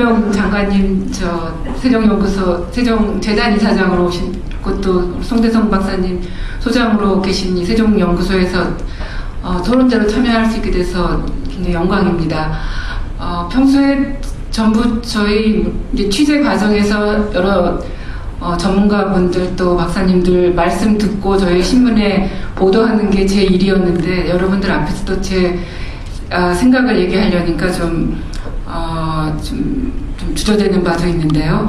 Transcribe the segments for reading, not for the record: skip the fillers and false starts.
명 장관님, 세종연구소, 세종재단 이사장으로 오셨고, 또 송대성 박사님 소장으로 계신 이 세종연구소에서 토론자로 참여할 수 있게 돼서 굉장히 영광입니다. 평소에 전부 저희 이제 취재 과정에서 여러 전문가분들 또 박사님들 말씀 듣고 저희 신문에 보도하는 게 제 일이었는데, 여러분들 앞에서 또 제 생각을 얘기하려니까 좀 주저되는 바도 있는데요.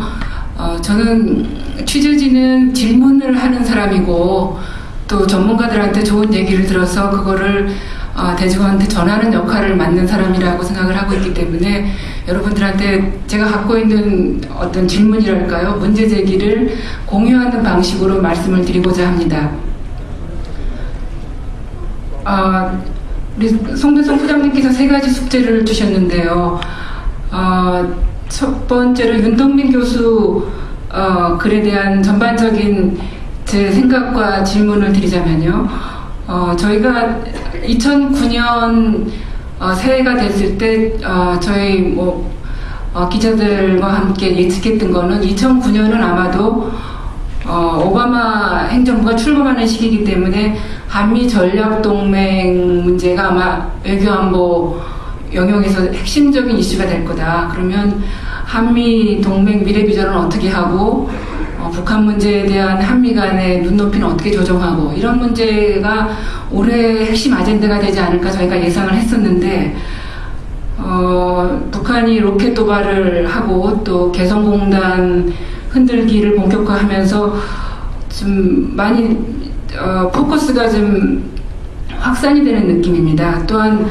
저는 취재진은 질문을 하는 사람이고 또 전문가들한테 좋은 얘기를 들어서 그거를 대중한테 전하는 역할을 맡는 사람이라고 생각을 하고 있기 때문에 여러분들한테 제가 갖고 있는 어떤 질문이랄까요? 문제 제기를 공유하는 방식으로 말씀을 드리고자 합니다. 우리 송대성 소장님께서 3가지 숙제를 주셨는데요. 첫 번째로 윤동민 교수 글에 대한 전반적인 제 생각과 질문을 드리자면요. 저희가 2009년 새해가 됐을 때 저희 기자들과 함께 예측했던 거는 2009년은 아마도 오바마 행정부가 출범하는 시기이기 때문에 한미 전략동맹 문제가 아마 외교안보 영역에서 핵심적인 이슈가 될 거다. 그러면 한미 동맹 미래 비전은 어떻게 하고 북한 문제에 대한 한미 간의 눈높이는 어떻게 조정하고 이런 문제가 올해 핵심 아젠다가 되지 않을까 저희가 예상을 했었는데 북한이 로켓 도발을 하고 또 개성공단 흔들기를 본격화하면서 좀 많이 포커스가 좀 확산이 되는 느낌입니다. 또한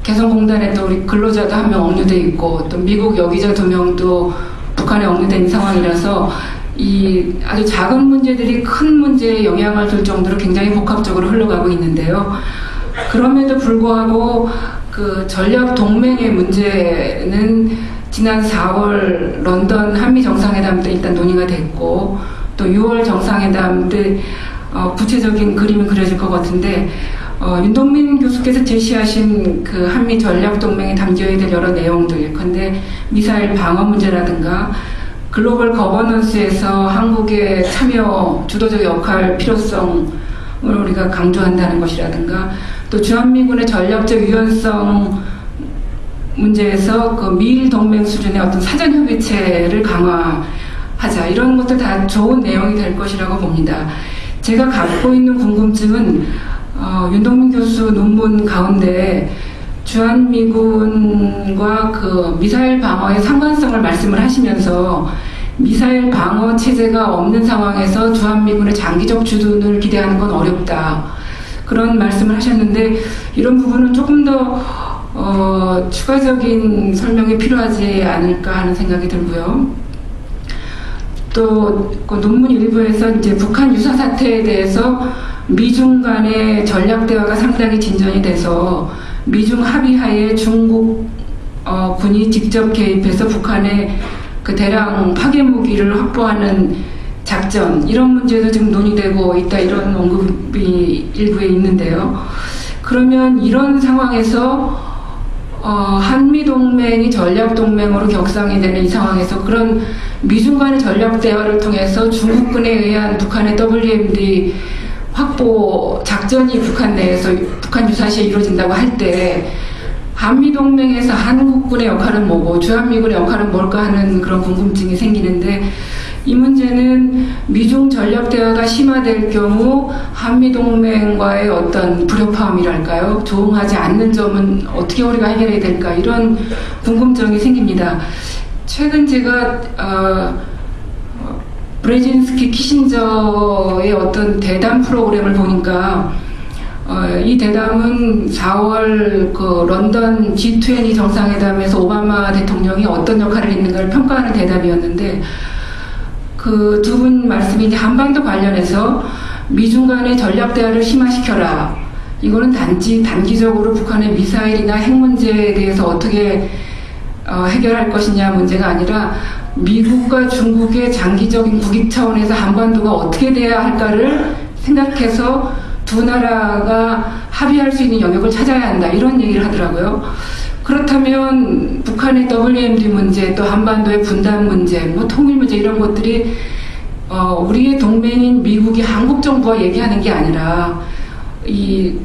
개성공단에 또 우리 근로자도 1명 억류돼 있고 또 미국 여기자 2명도 북한에 억류된 상황이라서 이 아주 작은 문제들이 큰 문제에 영향을 줄 정도로 굉장히 복합적으로 흘러가고 있는데요. 그럼에도 불구하고 그 전략 동맹의 문제는 지난 4월 런던 한미 정상회담 때 일단 논의가 됐고 또 6월 정상회담 때 구체적인 그림이 그려질 것 같은데 윤동민 교수께서 제시하신 그 한미 전략 동맹에 담겨야 될 여러 내용들, 근데 미사일 방어 문제라든가 글로벌 거버넌스에서 한국의 참여 주도적 역할 필요성을 우리가 강조한다는 것이라든가 또 주한미군의 전략적 유연성 문제에서 그 미일 동맹 수준의 어떤 사전 협의체를 강화하자, 이런 것들 다 좋은 내용이 될 것이라고 봅니다. 제가 갖고 있는 궁금증은 윤동민 교수 논문 가운데 주한미군과 그 미사일 방어의 상관성을 말씀을 하시면서 미사일 방어 체제가 없는 상황에서 주한미군의 장기적 주둔을 기대하는 건 어렵다, 그런 말씀을 하셨는데 이런 부분은 조금 더 추가적인 설명이 필요하지 않을까 하는 생각이 들고요. 또 그 논문 일부에서 이제 북한 유사 사태에 대해서 미중 간의 전략 대화가 상당히 진전이 돼서 미중 합의하에 중국 군이 직접 개입해서 북한의 그 대량 파괴 무기를 확보하는 작전, 이런 문제도 지금 논의되고 있다, 이런 언급이 일부에 있는데요. 그러면 이런 상황에서 한미동맹이 전략동맹으로 격상이 되는 이 상황에서 그런 미중 간의 전략 대화를 통해서 중국군에 의한 북한의 WMD 확보 작전이 북한 내에서 북한 유사시에 이루어진다고 할 때 한미동맹에서 한국군의 역할은 뭐고 주한미군의 역할은 뭘까 하는 그런 궁금증이 생기는데, 이 문제는 미중 전략 대화가 심화될 경우 한미동맹과의 어떤 불협화음이랄까요? 조응하지 않는 점은 어떻게 우리가 해결해야 될까? 이런 궁금증이 생깁니다. 최근 제가 브레진스키 키신저의 어떤 대담 프로그램을 보니까 이 대담은 4월 그 런던 G20 정상회담에서 오바마 대통령이 어떤 역할을 했는가를 평가하는 대담이었는데, 그 두 분 말씀이 이제 한반도 관련해서 미중 간의 전략 대화를 심화시켜라. 이거는 단기적으로 북한의 미사일이나 핵 문제에 대해서 어떻게 해결할 것이냐 문제가 아니라 미국과 중국의 장기적인 국익 차원에서 한반도가 어떻게 돼야 할까를 생각해서 두 나라가 합의할 수 있는 영역을 찾아야 한다, 이런 얘기를 하더라고요. 그렇다면 북한의 WMD 문제, 또 한반도의 분단 문제, 뭐 통일 문제 이런 것들이 우리의 동맹인 미국이 한국 정부와 얘기하는 게 아니라 이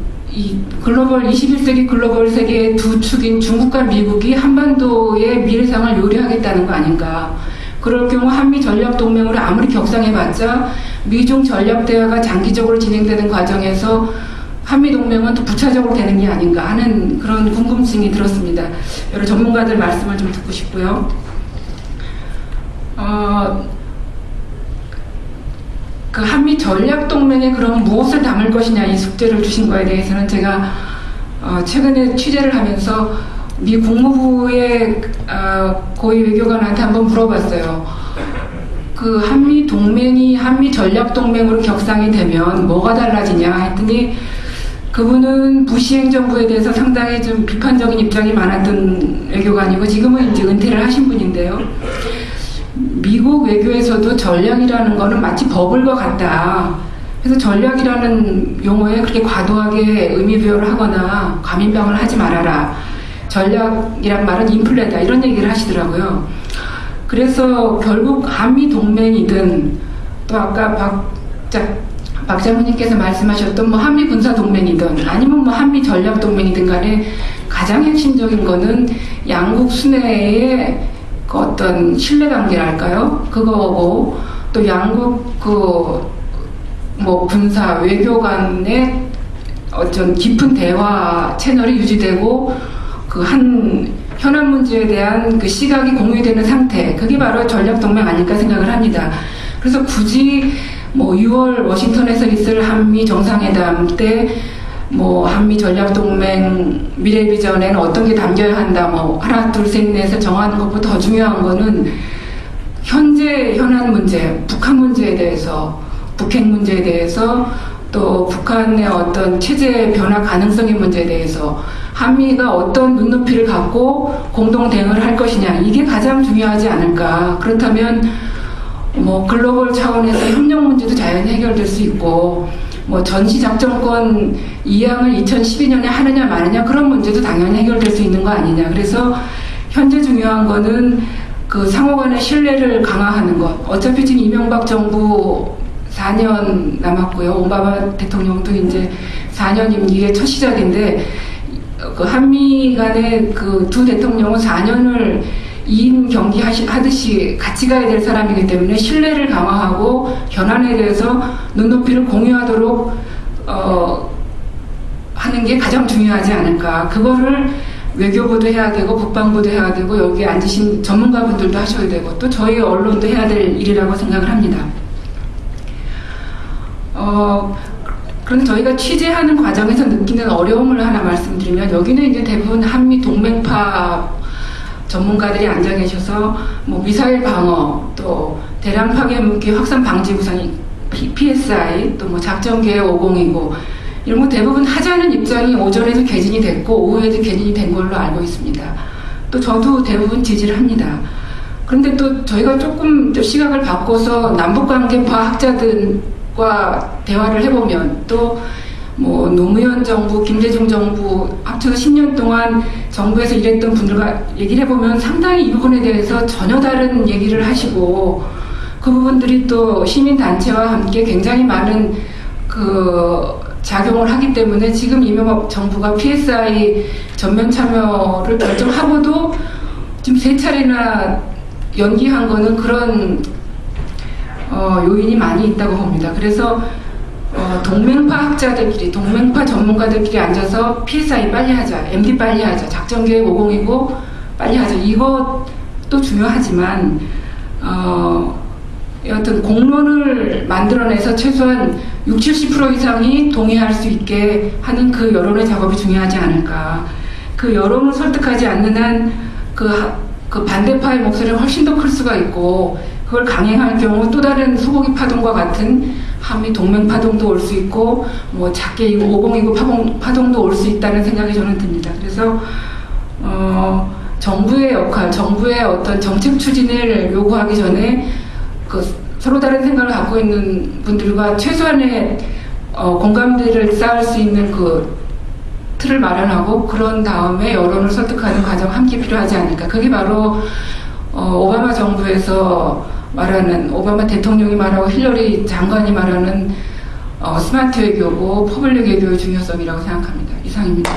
글로벌 21세기 글로벌 세계의 두 축인 중국과 미국이 한반도의 미래상을 요리하겠다는 거 아닌가. 그럴 경우 한미 전략 동맹으로 아무리 격상해봤자 미중 전략 대화가 장기적으로 진행되는 과정에서 한미 동맹은 또 부차적으로 되는 게 아닌가 하는 그런 궁금증이 들었습니다. 여러 전문가들 말씀을 좀 듣고 싶고요. 그 한미 전략 동맹에 그럼 무엇을 담을 것이냐 이 숙제를 주신 거에 대해서는 제가 최근에 취재를 하면서 미 국무부의 고위 외교관한테 한번 물어봤어요. 그 한미 동맹이 한미 전략 동맹으로 격상이 되면 뭐가 달라지냐 했더니 그분은 부시 행정부에 대해서 상당히 좀 비판적인 입장이 많았던 외교관이고 지금은 이제 은퇴를 하신 분인데요. 미국 외교에서도 전략이라는 거는 마치 버블과 같다. 그래서 전략이라는 용어에 그렇게 과도하게 의미 부여를 하거나 과민병을 하지 말아라. 전략이란 말은 인플레다. 이런 얘기를 하시더라고요. 그래서 결국 한미 동맹이든 또 아까 박 장모님께서 말씀하셨던 뭐 한미 군사 동맹이든 아니면 뭐 한미 전략 동맹이든 간에 가장 핵심적인 거는 양국 순회의 그 어떤 신뢰관계랄까요? 그거고 또 양국 뭐 군사 외교 간의 어떤 깊은 대화 채널이 유지되고 그 한 현안 문제에 대한 그 시각이 공유되는 상태, 그게 바로 전략 동맹 아닐까 생각을 합니다. 그래서 굳이 뭐 6월 워싱턴에서 있을 한미 정상회담 때 뭐 한미 전략 동맹 미래 비전에는 어떤 게 담겨야 한다, 뭐 하나 둘 셋 넷을 정하는 것보다 더 중요한 거는 현재 현안 문제, 북한 문제에 대해서, 북핵 문제에 대해서 또 북한의 어떤 체제 변화 가능성의 문제에 대해서 한미가 어떤 눈높이를 갖고 공동 대응을 할 것이냐, 이게 가장 중요하지 않을까. 그렇다면 뭐 글로벌 차원에서 협력 문제도 자연히 해결될 수 있고 뭐 전시작전권 이양을 2012년에 하느냐 마느냐 그런 문제도 당연히 해결될 수 있는 거 아니냐. 그래서 현재 중요한 거는 그 상호 간의 신뢰를 강화하는 것. 어차피 지금 이명박 정부 4년 남았고요. 오바마 대통령도 이제 4년 임기의 첫 시작인데 그 한미 간의 그 두 대통령은 4년을 2인 경기 하듯이 같이 가야 될 사람이기 때문에 신뢰를 강화하고 현안에 대해서 눈높이를 공유하도록 하는 게 가장 중요하지 않을까. 그거를 외교부도 해야 되고 국방부도 해야 되고 여기 앉으신 전문가분들도 하셔야 되고 또 저희 언론도 해야 될 일이라고 생각을 합니다. 그런데 저희가 취재하는 과정에서 느끼는 어려움을 하나 말씀드리면 여기는 이제 대부분 한미 동맹파 전문가들이 앉아 계셔서 뭐 미사일 방어, 또 대량 파괴 무기 확산 방지 구상 PSI, 또 뭐 작전 계획 502고 이런 거 대부분 하자는 입장이 오전에도 개진이 됐고 오후에도 개진이 된 걸로 알고 있습니다. 또 저도 대부분 지지를 합니다. 그런데 또 저희가 조금 시각을 바꿔서 남북관계파 학자들과 대화를 해보면 또 뭐 노무현 정부, 김대중 정부 합쳐서 10년 동안 정부에서 일했던 분들과 얘기를 해보면 상당히 이 부분에 대해서 전혀 다른 얘기를 하시고 그 부분들이 또 시민단체와 함께 굉장히 많은 그 작용을 하기 때문에 지금 이명박 정부가 PSI 전면 참여를 결정하고도 지금 3차례나 연기한 거는 그런 요인이 많이 있다고 봅니다. 그래서 동맹파 학자들끼리, 동맹파 전문가들끼리 앉아서 PSI 빨리 하자, MD 빨리 하자, 작전계획 502고 빨리 하자. 이것도 중요하지만 여하튼 공론을 만들어내서 최소한 60-70% 이상이 동의할 수 있게 하는 그 여론의 작업이 중요하지 않을까. 그 여론을 설득하지 않는 한 그 반대파의 목소리가 훨씬 더 클 수가 있고 그걸 강행할 경우 또 다른 소고기 파동과 같은 한미 동맹 파동도 올 수 있고 뭐 작게 502고 파동도 올 수 있다는 생각이 저는 듭니다. 그래서 정부의 역할, 정부의 어떤 정책 추진을 요구하기 전에 그 서로 다른 생각을 갖고 있는 분들과 최소한의 공감대를 쌓을 수 있는 그 틀을 마련하고 그런 다음에 여론을 설득하는 과정 함께 필요하지 않을까. 그게 바로 오바마 정부에서 말하는, 오바마 대통령이 말하고 힐러리 장관이 말하는 스마트 외교고 퍼블릭 외교의 중요성이라고 생각합니다. 이상입니다.